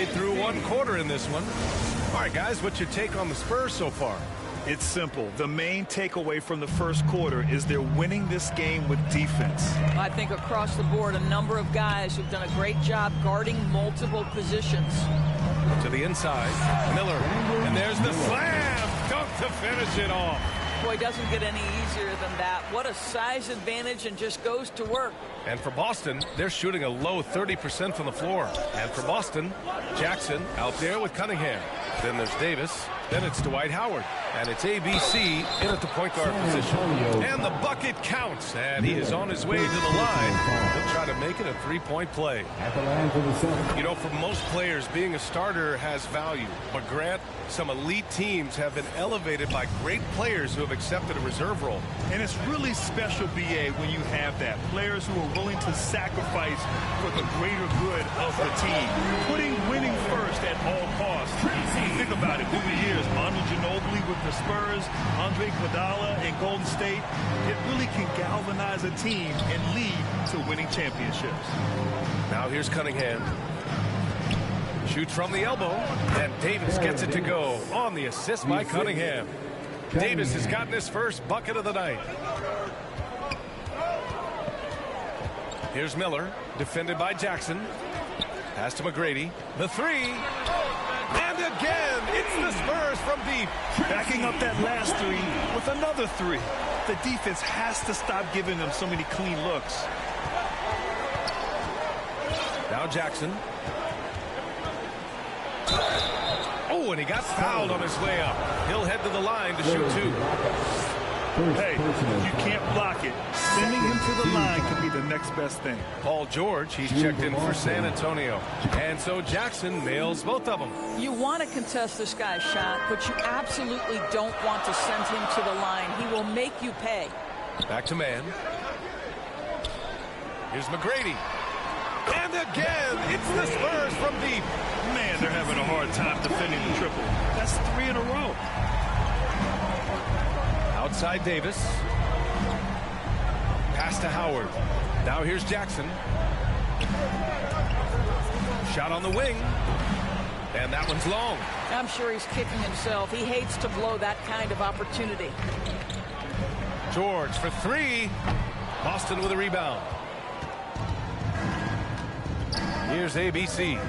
Tied through one quarter in this one. All right, guys, what's your take on the Spurs so far? It's simple. The main takeaway from the first quarter is they're winning this game with defense. I think across the board, a number of guys who've done a great job guarding multiple positions. To the inside, Miller, and there's the slam dunk to finish it off. Boy, doesn't get any easier than that. What a size advantage, and just goes to work. And for Boston, they're shooting a low 30% from the floor. And for Boston, Jackson out there with Cunningham. Then there's Davis. Then it's Dwight Howard. And it's ABC in at the point guard position. And the bucket counts. And he is on his way to the line. He'll try to make it a three-point play. You know, for most players, being a starter has value. But Grant, some elite teams have been elevated by great players who have accepted a reserve role. And it's really special, BA, when you have that. Players who are willing to sacrifice for the greater good of the team. Putting winning first at all costs. Think about it. Through the years, Manu Ginobili with the Spurs, Andre Iguodala in Golden State, it really can galvanize a team and lead to winning championships. Now here's Cunningham. Shoots from the elbow, and Davis gets it to go on the assist by Cunningham. Davis has gotten his first bucket of the night. Here's Miller, defended by Jackson. Pass to McGrady. The three. And again, it's the Spurs from deep. Backing up that last three with another three. The defense has to stop giving them so many clean looks. Now Jackson. Oh, and he got fouled on his way up. He'll head to the line to shoot two. Hey, you can't block it. Sending him to the line could be the next best thing. Paul George, he's checked in for San Antonio. And so Jackson nails both of them. You want to contest this guy's shot, but you absolutely don't want to send him to the line. He will make you pay. Back to man. Here's McGrady. And again, it's the Spurs from deep. Man, they're having a hard time defending the triple. That's three in a row. Outside Davis. Pass to Howard. Now here's Jackson. Shot on the wing. And that one's long. I'm sure he's kicking himself. He hates to blow that kind of opportunity. George for three. Boston with a rebound. Here's ABC.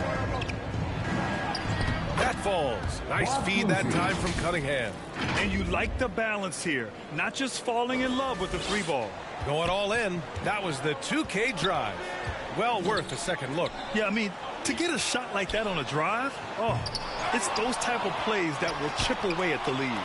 That falls. Nice feed that time from Cunningham. And you like the balance here. Not just falling in love with the three ball. Going all in. That was the 2K drive. Well worth a second look. Yeah, I mean, to get a shot like that on a drive, oh, it's those type of plays that will chip away at the lead.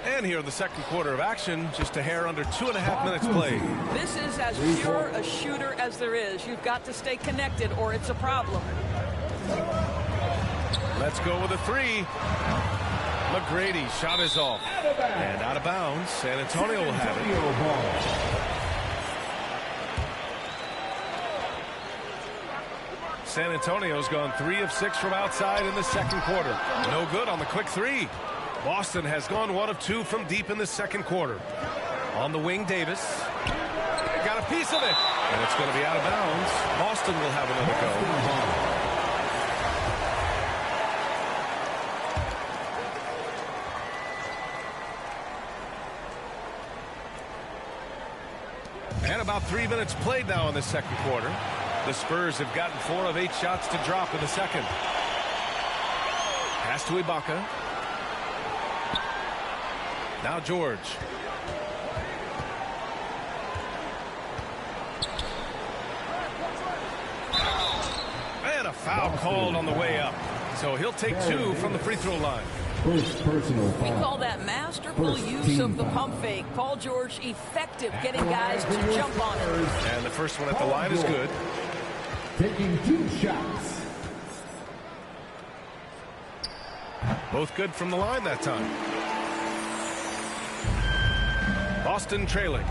And here in the second quarter of action, just a hair under 2.5 minutes played. This is as pure a shooter as there is. You've got to stay connected or it's a problem. Let's go with a three. McGrady shot is off. And out of bounds. San Antonio will have it. San Antonio's gone 3 of 6 from outside in the second quarter. No good on the quick three. Boston has gone 1 of 2 from deep in the second quarter. On the wing, Davis. Got a piece of it. And it's going to be out of bounds. Boston will have another go. And about 3 minutes played now in the second quarter. The Spurs have gotten 4 of 8 shots to drop in the second. Pass to Ibaka. Now George. And a foul called on the way up. So he'll take 2 from the free throw line. First personal foul. We call that masterful use of the pump fake. Paul George effective getting guys to jump on him. And the first one at the line is good. Taking 2 shots. Both good from the line that time. Boston trailing.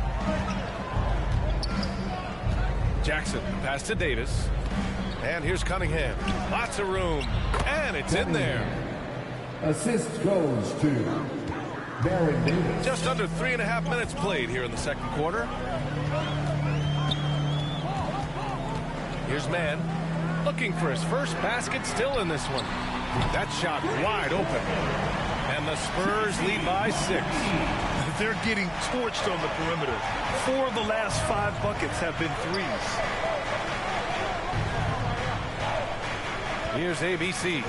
Jackson pass to Davis. And here's Cunningham. Lots of room. And it's in there. Assist goes to Baron Davis. Just under 3.5 minutes played here in the second quarter. Here's Mann looking for his first basket, still in this one. That shot wide open. And the Spurs lead by 6. They're getting torched on the perimeter. 4 of the last 5 buckets have been threes. Here's ABC.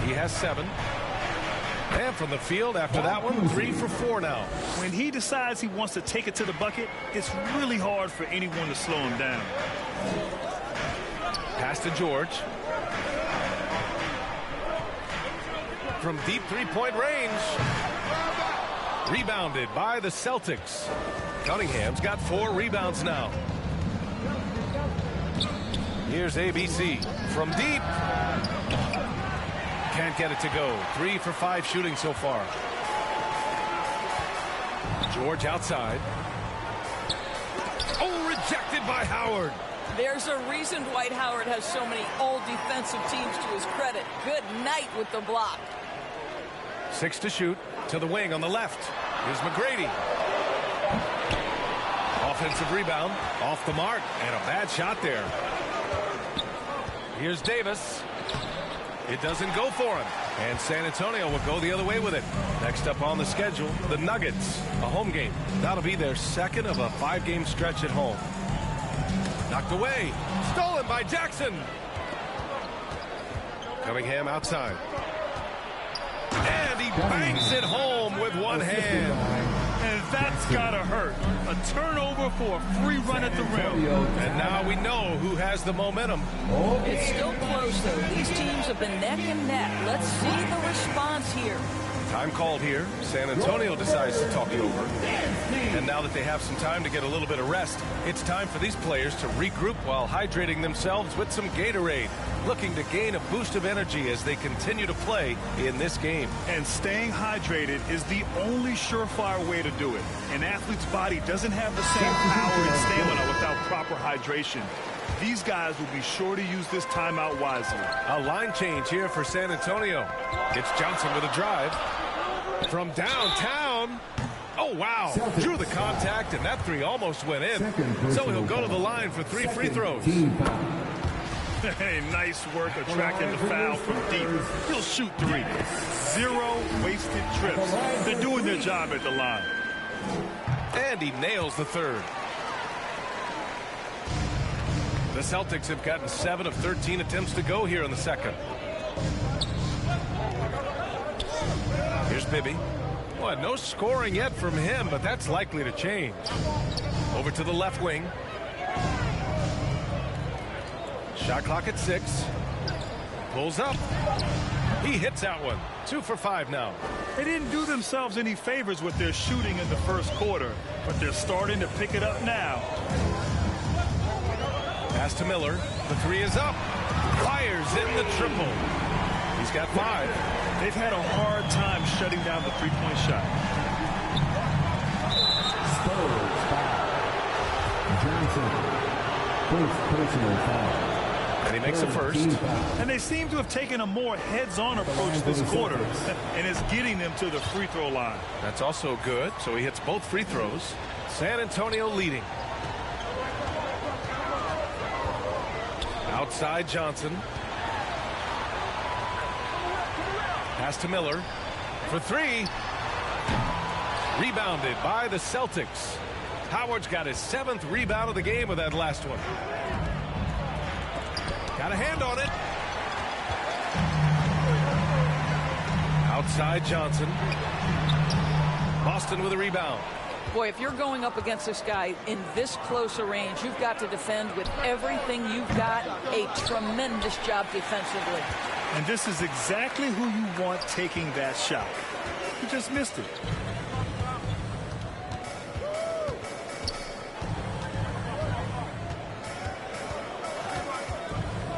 He has 7. And from the field after that one, 3 for 4 now. When he decides he wants to take it to the bucket, it's really hard for anyone to slow him down. Pass to George. From deep three-point range. Rebounded by the Celtics. Cunningham's got 4 rebounds now. Here's ABC from deep. Can't get it to go. 3 for 5 shooting so far. George outside. Oh, rejected by Howard. There's a reason Dwight Howard has so many all defensive teams to his credit. Good night with the block. 6 to shoot. To the wing on the left. Here's McGrady. Offensive rebound. Off the mark. And a bad shot there. Here's Davis. It doesn't go for him. And San Antonio will go the other way with it. Next up on the schedule, the Nuggets. A home game. That'll be their second of a 5-game stretch at home. Knocked away. Stolen by Jackson. Cunningham outside. And he bangs it home with one hand. And that's gotta hurt. A turnover for a free run at the rim. And now we know who has the momentum. It's still close, though. These teams have been neck and neck. Let's see the response here. Time called here. San Antonio decides to talk it over. And now that they have some time to get a little bit of rest, it's time for these players to regroup while hydrating themselves with some Gatorade, looking to gain a boost of energy as they continue to play in this game. And staying hydrated is the only surefire way to do it. An athlete's body doesn't have the same power and stamina without proper hydration. These guys will be sure to use this timeout wisely. A line change here for San Antonio. It's Johnson with a drive. From downtown. Oh, wow. Drew the contact, and that 3 almost went in. So he'll go to the line for 3 free throws. Hey, nice work attracting the foul from deep. He'll shoot 3. 0 wasted trips. They're doing their job at the line. And he nails the 3rd. The Celtics have gotten 7 of 13 attempts to go here in the second. Here's Bibby. Well, no scoring yet from him, but that's likely to change. Over to the left wing. Shot clock at 6. Pulls up. He hits that one. 2 for 5 now. They didn't do themselves any favors with their shooting in the first quarter, but they're starting to pick it up now. Pass to Miller. The 3 is up. Fires in the triple. He's got 5. They've had a hard time shutting down the three-point shot. Spurs foul. Johnson. First personal foul. And he makes the first. And they seem to have taken a more heads-on approach this quarter, and it's getting them to the free throw line. That's also good. So he hits both free throws. San Antonio leading. Outside Johnson. Pass to Miller for 3. Rebounded by the Celtics. Howard's got his 7th rebound of the game with that last one. Got a hand on it. Outside Johnson. Boston with a rebound. Boy, if you're going up against this guy in this close a range, you've got to defend with everything you've got. A tremendous job defensively. And this is exactly who you want taking that shot. He just missed it.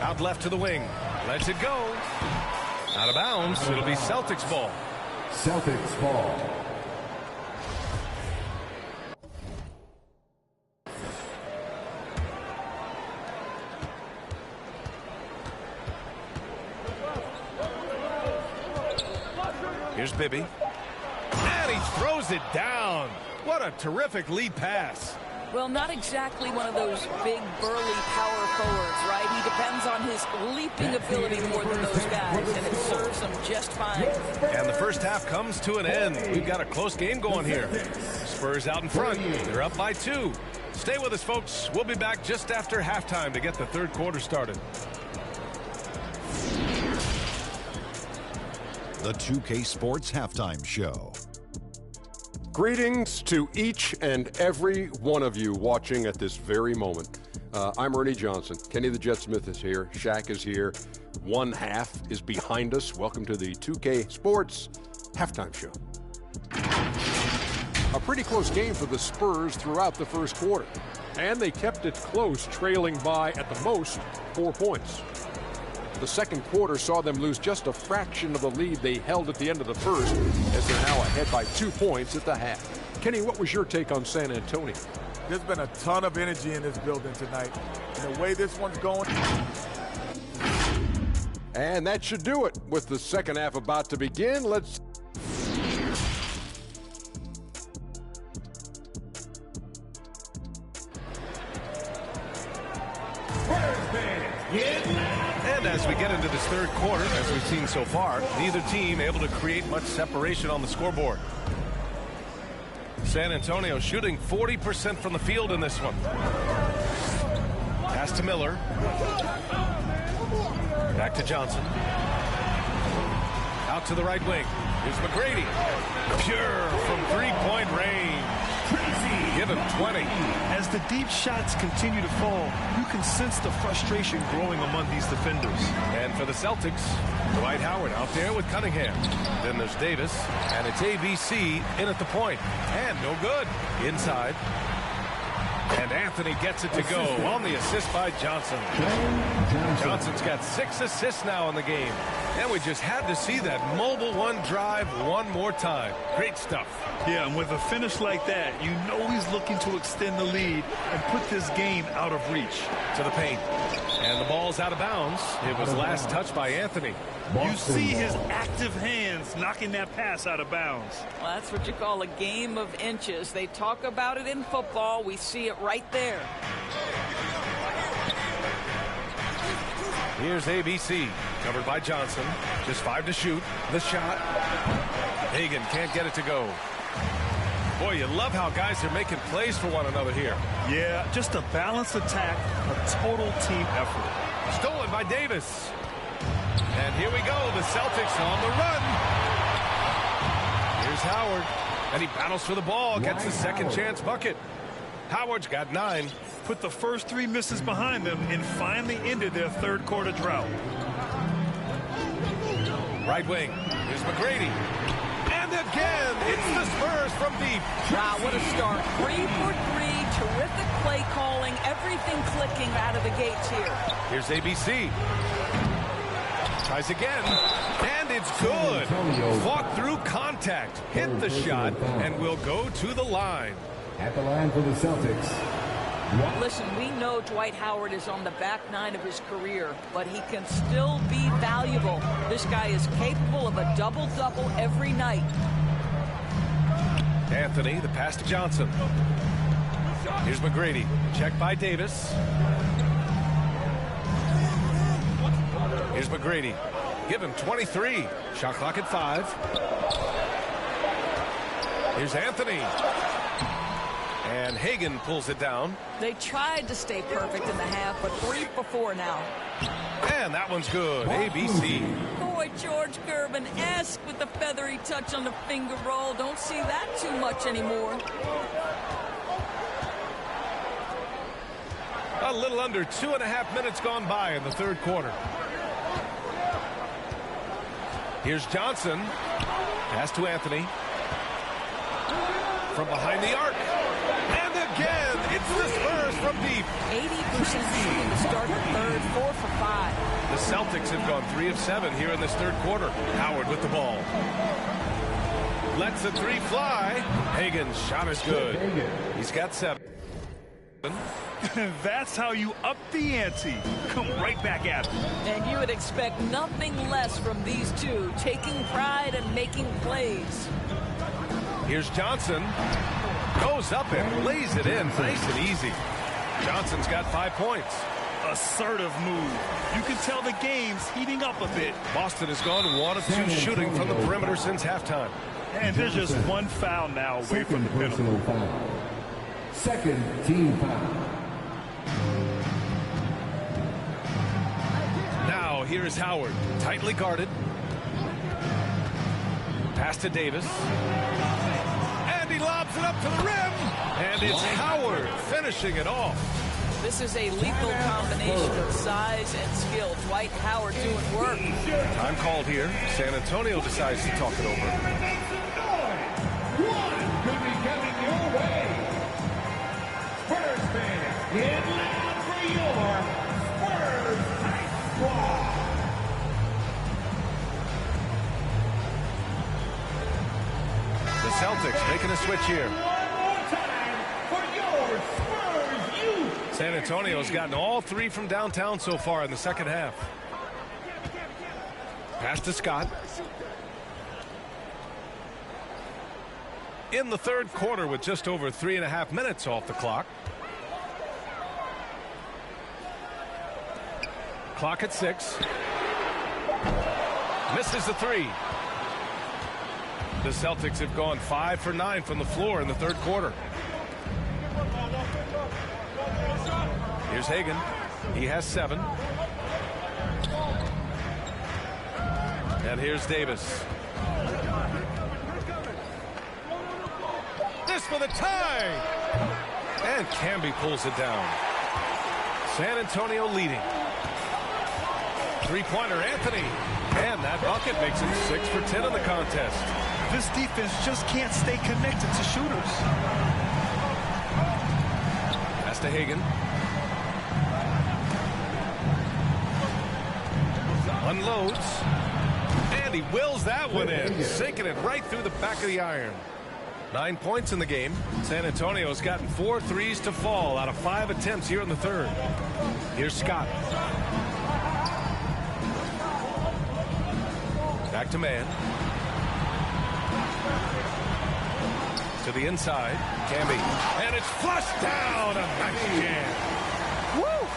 Out left to the wing. Lets it go. Out of bounds. It'll be Celtics ball. Celtics ball. Here's Bibby. And he throws it down. What a terrific lead pass. Well, not exactly one of those big, burly power forwards, right? He depends on his leaping ability more than those guys, and it serves him just fine. And the first half comes to an end. We've got a close game going here. Spurs out in front. They're up by 2. Stay with us, folks. We'll be back just after halftime to get the third quarter started. The 2K Sports Halftime Show. Greetings to each and every one of you watching at this very moment. I'm Ernie Johnson. Kenny the Jet Smith is here. Shaq is here. One half is behind us. Welcome to the 2K Sports Halftime Show. A pretty close game for the Spurs throughout the first quarter. And they kept it close, trailing by, at the most, 4 points. The second quarter saw them lose just a fraction of the lead they held at the end of the first, as they're now ahead by 2 points at the half. Kenny, what was your take on San Antonio? There's been a ton of energy in this building tonight. And the way this one's going. And that should do it. With the second half about to begin, let's... And as we get into this third quarter, as we've seen so far, neither team able to create much separation on the scoreboard. San Antonio shooting 40% from the field in this one. Pass to Miller. Back to Johnson. Out to the right wing. Here's McGrady. Pure from three-point range. Give him 20. As the deep shots continue to fall, you can sense the frustration growing among these defenders. And for the Celtics, Dwight Howard out there with Cunningham. Then there's Davis, and it's ABC in at the point. And no good. Inside. And Anthony gets it to go on the assist by Johnson. Johnson's got 6 assists now in the game. And we just had to see that mobile one drive one more time. Great stuff. Yeah, and with a finish like that, you know he's looking to extend the lead and put this game out of reach. To the paint. And the ball's out of bounds. It was last touched by Anthony. You see his active hands knocking that pass out of bounds. Well, that's what you call a game of inches. They talk about it in football. We see it right there. Here's ABC, covered by Johnson. Just 5 to shoot. The shot. Hagan can't get it to go. Boy, you love how guys are making plays for one another here. Yeah, just a balanced attack, a total team effort. Stolen by Davis. And here we go, the Celtics on the run. Here's Howard, and he battles for the ball, gets the second chance bucket. Howard's got 9. Put the first 3 misses behind them and finally ended their third quarter drought. Right wing, here's McGrady. And again, it's the Spurs from deep. Wow, what a start. 3 for 3, terrific play calling, everything clicking out of the gates here. Here's ABC. Tries again, and it's good. Fought through contact, hit the shot, and will go to the line. At the line for the Celtics. Listen, we know Dwight Howard is on the back 9 of his career, but he can still be valuable. This guy is capable of a double-double every night. Anthony, the pass to Johnson. Here's McGrady, checked by Davis. Here's McGrady. Give him 23. Shot clock at 5. Here's Anthony. And Hagan pulls it down. They tried to stay perfect in the half, but 3 for 4 now. And that one's good. ABC. Boy, George Gervin-esque with the feathery touch on the finger roll. Don't see that too much anymore. A little under 2.5 minutes gone by in the third quarter. Here's Johnson. Pass to Anthony. From behind the arc. And again, it's the Spurs from deep. 80% shooting to start the third, 4 for 5. The Celtics have gone 3 of 7 here in this third quarter. Howard with the ball. Lets the 3 fly. Hagan's shot is good. He's got 7. That's how you up the ante. Come right back at it. And you would expect nothing less from these two, taking pride and making plays. Here's Johnson. Goes up and lays it in nice and easy. Johnson's got 5 points. Assertive move. You can tell the game's heating up a bit. Boston has gone 1 of 2 shooting from the perimeter since halftime. And there's just one foul now away from the penalty. Second team foul. Now here's Howard, tightly guarded. Pass to Davis. And he lobs it up to the rim. And it's Howard finishing it off. This is a lethal combination of size and skill. Dwight Howard doing work. Time called here. San Antonio decides to talk it over. One could be coming your way. Spurs fans, get loud for your Spurs Night Squad. The Celtics making a switch here. One more time for your Spurs youth. San Antonio's gotten all 3 from downtown so far in the second half. Pass to Scott. In the third quarter with just over 3.5 minutes off the clock. Clock at 6. Misses the 3. The Celtics have gone 5 for 9 from the floor in the third quarter. Here's Hagan. He has 7. And here's Davis. This for the tie. And Camby pulls it down. San Antonio leading. Three-pointer Anthony. And that bucket makes it 6 for 10 in the contest. This defense just can't stay connected to shooters. Pass to Hagan. Unloads. And he wills that one in, sinking it right through the back of the iron. 9 points in the game. San Antonio's gotten 4 threes to fall out of 5 attempts here in the third. Here's Scott. Back to man. To the inside. Camby. And it's flushed down. A nice jam. Woo!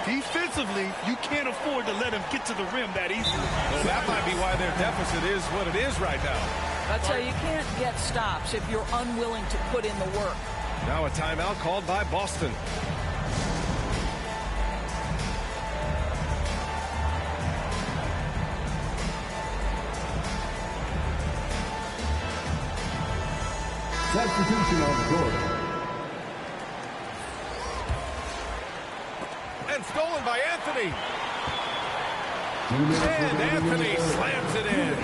Defensively, you can't afford to let him get to the rim that easily. Well, that might be why their deficit is what it is right now. That's how you can't get stops if you're unwilling to put in the work. Now a timeout called by Boston. Substitution on the court. And stolen by Anthony. And Anthony slams it in.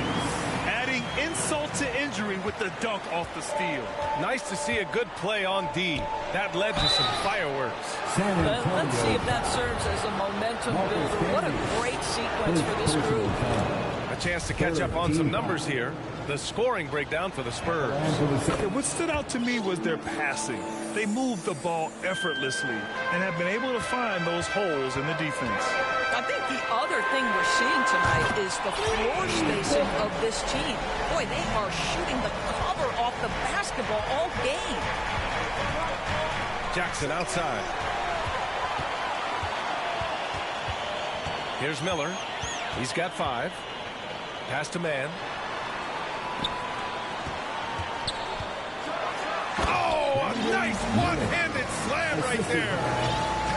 Adding insult to injury with the dunk off the steal. Nice to see a good play on D. That led to some fireworks. Let's see if that serves as a momentum builder. What a great sequence for this group. A chance to catch up on some numbers here. The scoring breakdown for the Spurs. What stood out to me was their passing. They moved the ball effortlessly and have been able to find those holes in the defense. I think the other thing we're seeing tonight is the floor spacing of this team. Boy, they are shooting the cover off the basketball all game. Jackson outside. Here's Miller. He's got 5. Pass to man. Oh, a nice one-handed slam right there.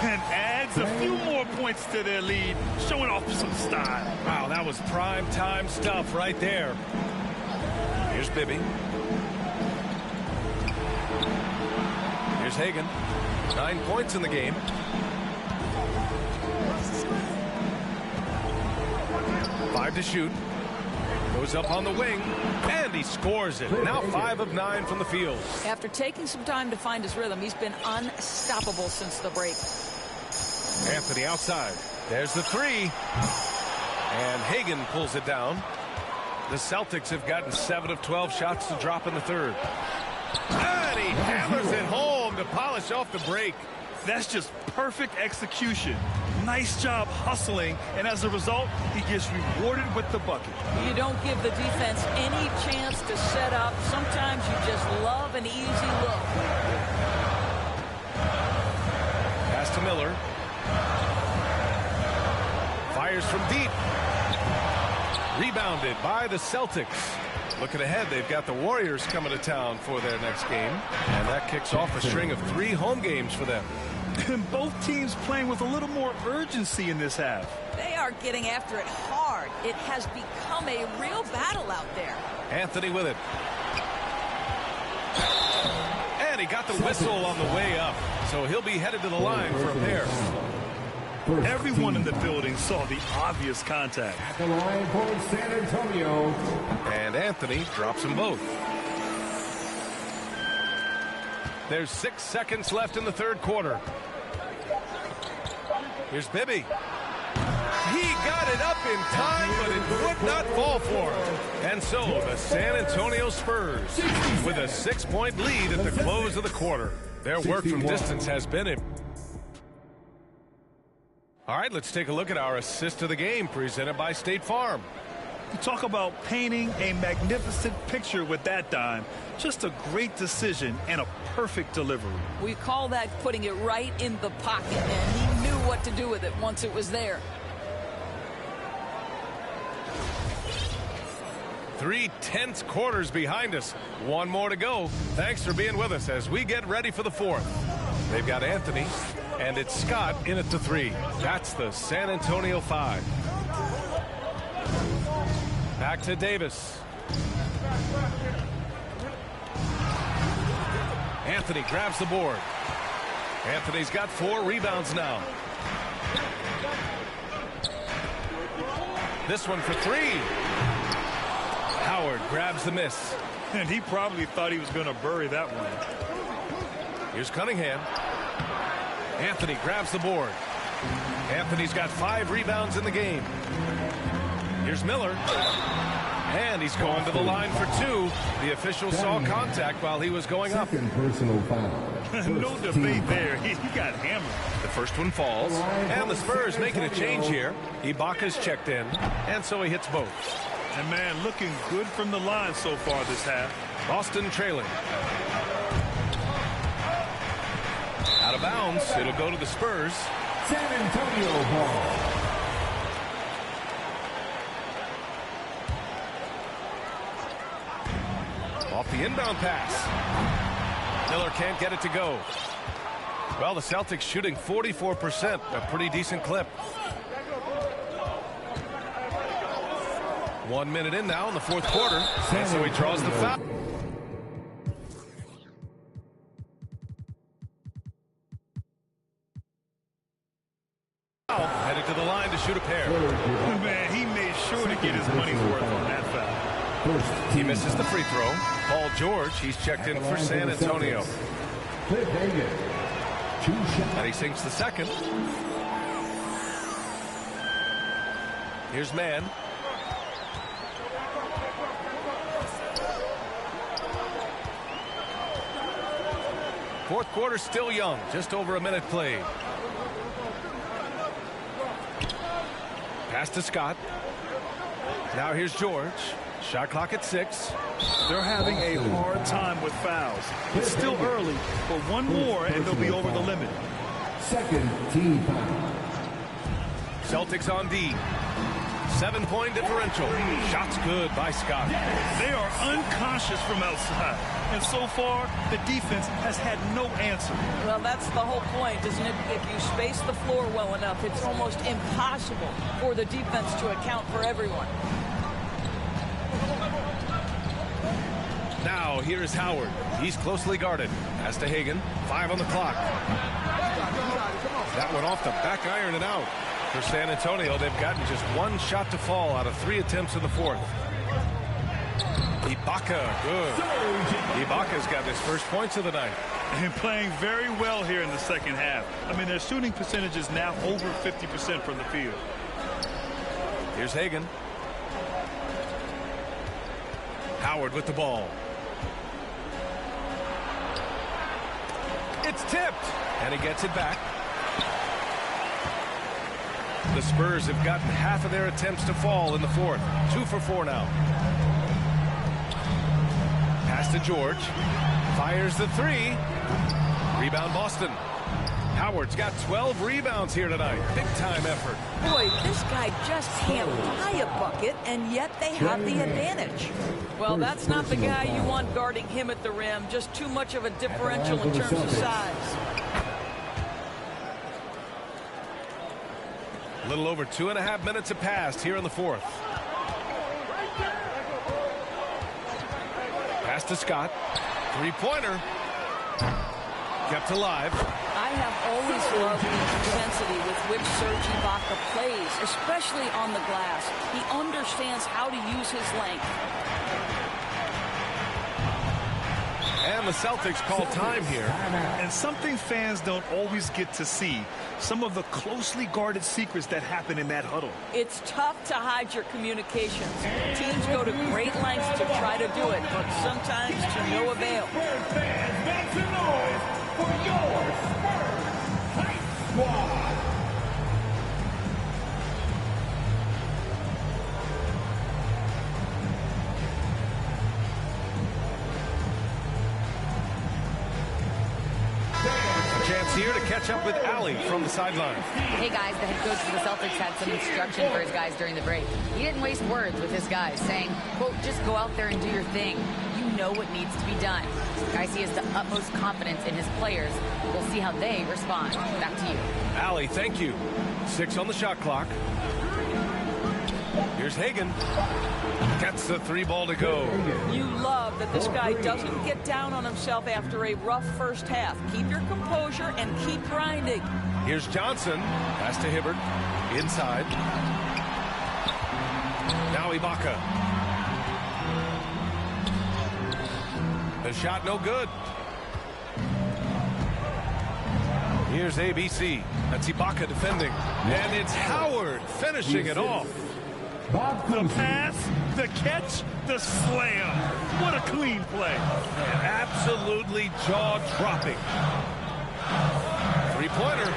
And adds a few more points to their lead, showing off some style. Wow, that was prime time stuff right there. Here's Bibby. Here's Hagan. 9 points in the game. Five to shoot. Goes up on the wing, and he scores it. Now 5 of 9 from the field. After taking some time to find his rhythm, he's been unstoppable since the break. Anthony outside. There's the 3. And Hagan pulls it down. The Celtics have gotten 7 of 12 shots to drop in the third. And he hammers it home to polish off the break. That's just perfect execution. Nice job hustling, and as a result, he gets rewarded with the bucket. You don't give the defense any chance to set up. Sometimes you just love an easy look. Pass to Miller. Fires from deep. Rebounded by the Celtics. Looking ahead, they've got the Warriors coming to town for their next game. And that kicks off a string of 3 home games for them. And both teams playing with a little more urgency in this half. They are getting after it hard. It has become a real battle out there. Anthony with it. And he got the whistle on the way up. So he'll be headed to the line for a pair. Everyone in the building saw the obvious contact. At the line for San Antonio. And Anthony drops them both. There's 6 seconds left in the third quarter. Here's Bibby. He got it up in time, but it would not fall for him. And so the San Antonio Spurs with a 6-point lead at the close of the quarter. Their work from distance has been it. All right, let's take a look at our assist of the game presented by State Farm. You talk about painting a magnificent picture with that dime. Just a great decision and a perfect delivery. We call that putting it right in the pocket, and he knew what to do with it once it was there. 3 tense quarters behind us. 1 more to go. Thanks for being with us as we get ready for the 4th. They've got Anthony, and it's Scott in at the 3. That's the San Antonio 5. Back to Davis. Anthony grabs the board. Anthony's got 4 rebounds now. This one for 3. Howard grabs the miss. And he probably thought he was going to bury that one. Here's Cunningham. Anthony grabs the board. Anthony's got 5 rebounds in the game. Here's Miller. And he's going to the line for 2. The official saw contact while he was going up. Second personal foul. No debate there. He got hammered. The first one falls. And the Spurs making a change here. Ibaka's checked in. And so he hits both. And man, looking good from the line so far this half. Boston trailing. Out of bounds. It'll go to the Spurs. San Antonio ball. Off the inbound pass. Miller can't get it to go. Well, the Celtics shooting 44%, a pretty decent clip. 1 minute in now in the 4th quarter, and so he draws the foul. Headed to the line to shoot a pair. Man, he made sure to get his money's worth on that foul. He misses the free throw. Paul George, he's checked in for San Antonio. And he sinks the second. Here's Mann. Fourth quarter still young, just over a minute played. Pass to Scott. Now here's George. Shot clock at 6. They're having a hard time with fouls. It's still early, but 1 more and they'll be over the limit. Second team foul. Celtics on D. 7-point differential. Shots good by Scott. They are unconscious from outside. And so far, the defense has had no answer. Well, that's the whole point, isn't it? If you space the floor well enough, it's almost impossible for the defense to account for everyone. Now, here is Howard. He's closely guarded. Pass to Hagan. 5 on the clock. That one off the back iron and out. For San Antonio, they've gotten just 1 shot to fall out of 3 attempts in the 4th. Ibaka, good. Ibaka's got his first points of the night. And playing very well here in the second half. I mean, their shooting percentage is now over 50% from the field. Here's Hagan. Howard with the ball. It's tipped. And he gets it back. The Spurs have gotten half of their attempts to fall in the fourth. 2 for 4 now. Pass to George. Fires the 3. Rebound Boston. Howard's got 12 rebounds here tonight. Big time effort. Boy, this guy just can't tie a bucket, and yet they have the advantage. Well, that's not the guy you want guarding him at the rim. Just too much of a differential in terms of size. A little over 2.5 minutes have passed here in the fourth. Pass to Scott. 3-pointer. Kept alive. I have always loved the intensity with which Serge Ibaka plays, especially on the glass. He understands how to use his length. And the Celtics call time here. And something fans don't always get to see. Some of the closely guarded secrets that happen in that huddle. It's tough to hide your communications. Teams go to great lengths to try to do it, but sometimes to no avail. Spurs fans, make some noise for your Spurs Hype Squad. Chance here to catch up with Allie from the sideline. Hey guys, the head coach of the Celtics had some instruction for his guys during the break. He didn't waste words with his guys, saying, quote, just go out there and do your thing. You know what needs to be done. Guys, he has the utmost confidence in his players. We'll see how they respond. Back to you. Allie, thank you. 6 on the shot clock. Here's Hagan. Gets the 3 ball to go. You love that this guy doesn't get down on himself after a rough first half. Keep your composure and keep grinding. Here's Johnson. Pass to Hibbert. Inside. Now Ibaka. The shot no good. Here's ABC. That's Ibaka defending. And it's Howard finishing it off. The pass, the catch, the slam. What a clean play. Absolutely jaw-dropping. 3-pointer.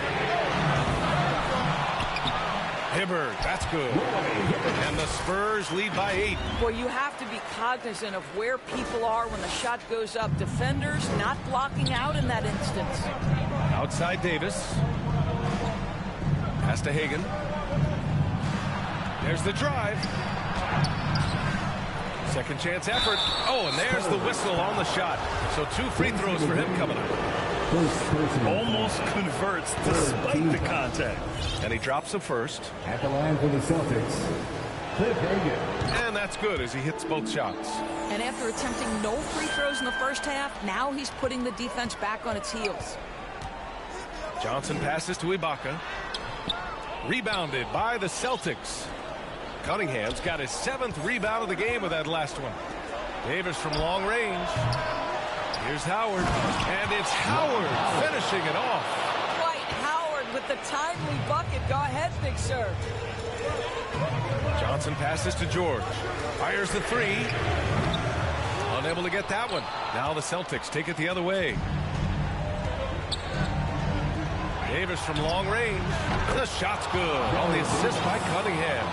Hibbert, that's good. And the Spurs lead by 8. Boy, you have to be cognizant of where people are when the shot goes up. Defenders not blocking out in that instance. Outside Davis. Pass to Hagan. There's the drive. Second chance effort. Oh, and there's the whistle on the shot. So 2 free throws for him coming up. Almost converts despite the contact. And he drops the first. At the line for the Celtics, Cliff Hagan. And that's good as he hits both shots. And after attempting no free throws in the first half, now he's putting the defense back on its heels. Johnson passes to Ibaka. Rebounded by the Celtics. Cunningham's got his 7th rebound of the game with that last one. Davis from long range. Here's Howard. And it's Howard finishing it off. Dwight Howard with the timely bucket. Go ahead, Big Sir. Johnson passes to George. Fires the 3. Unable to get that one. Now the Celtics take it the other way. Davis from long range. The shot's good on the assist by Cunningham.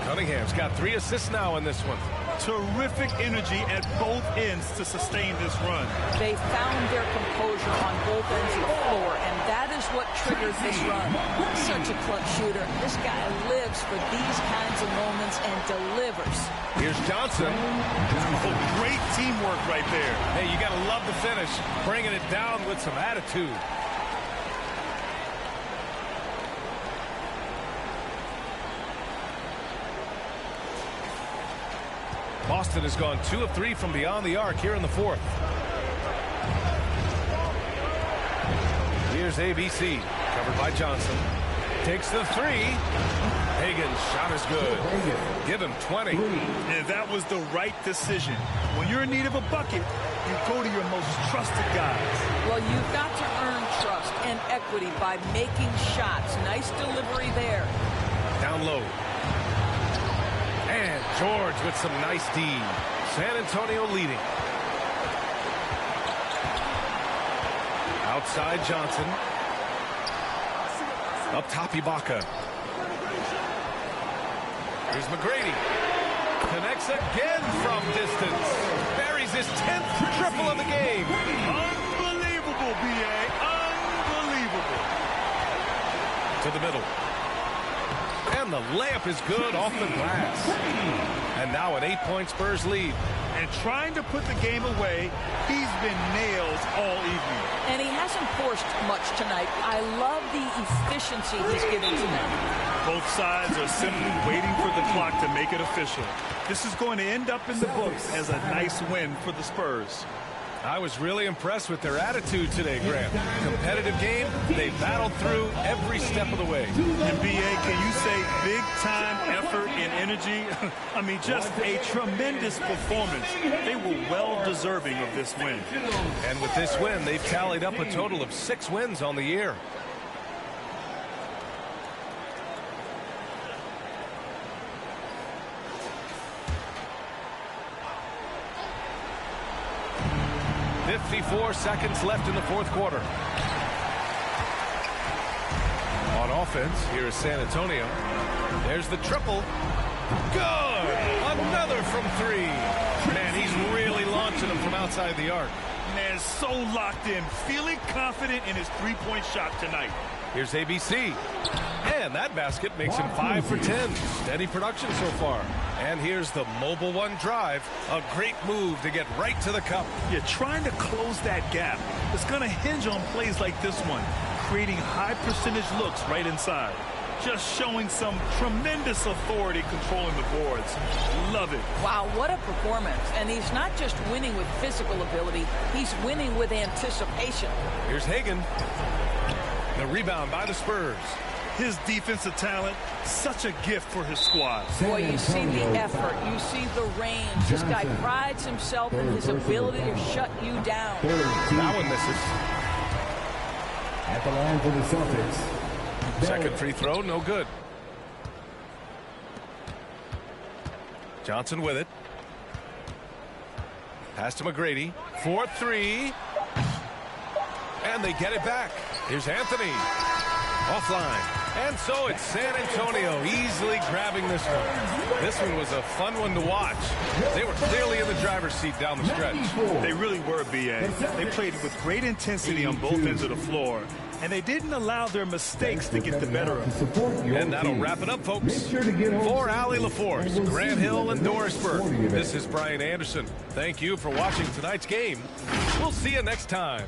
Cunningham's got 3 assists now in this one. Terrific energy at both ends to sustain this run. They found their composure on both ends of the floor, and that is what triggered this run. Such a clutch shooter. This guy lives for these kinds of moments and delivers. Here's Johnson. Oh, great teamwork right there. Hey, you got to love the finish. Bringing it down with some attitude. Boston has gone 2 of 3 from beyond the arc here in the fourth. Here's ABC, covered by Johnson. Takes the 3. Hagan's shot is good. Give him 20. And that was the right decision. When you're in need of a bucket, you go to your most trusted guys. Well, you've got to earn trust and equity by making shots. Nice delivery there. Down low. And George with some nice D. San Antonio leading. Outside Johnson. Up top Ibaka. Here's McGrady. Connects again from distance. Buries his 10th triple of the game. Unbelievable, B.A. Unbelievable. To the middle. And the layup is good off the glass. And now an 8-point Spurs lead. And trying to put the game away, he's been nails all evening. And he hasn't forced much tonight. I love the efficiency he's giving tonight. Both sides are simply waiting for the clock to make it official. This is going to end up in the books as a nice win for the Spurs. I was really impressed with their attitude today, Grant. Competitive game, they battled through every step of the way. And B.A., can you say big-time effort and energy? I mean, just a tremendous performance. They were well-deserving of this win. And with this win, they've tallied up a total of 6 wins on the year. .54 seconds left in the fourth quarter. On offense, here is San Antonio. There's the triple. Good! Another from 3. Man, he's really launching them from outside the arc. Man, so locked in, feeling confident in his three-point shot tonight. Here's ABC. And that basket makes him 5 for 10. Steady production so far. And here's the mobile one drive. A great move to get right to the cup. You're trying to close that gap. It's going to hinge on plays like this one, creating high percentage looks right inside. Just showing some tremendous authority controlling the boards. Love it. Wow, what a performance. And he's not just winning with physical ability, he's winning with anticipation. Here's Hagan. The rebound by the Spurs. His defensive talent, such a gift for his squad. Boy, you see the effort. You see the range. This guy prides himself in his ability to shut you down. That one misses. At the line for the Celtics. Second free throw, no good. Johnson with it. Pass to McGrady. 4-3. And they get it back. Here's Anthony. Offline. And so it's San Antonio easily grabbing this one. This one was a fun one to watch. They were clearly in the driver's seat down the stretch. They really were, B.A. They played with great intensity on both ends of the floor, and they didn't allow their mistakes to get the better of them. And that'll wrap it up, folks. For Allie LaForce, Grant Hill, and Doris Burke, this is Brian Anderson. Thank you for watching tonight's game. We'll see you next time.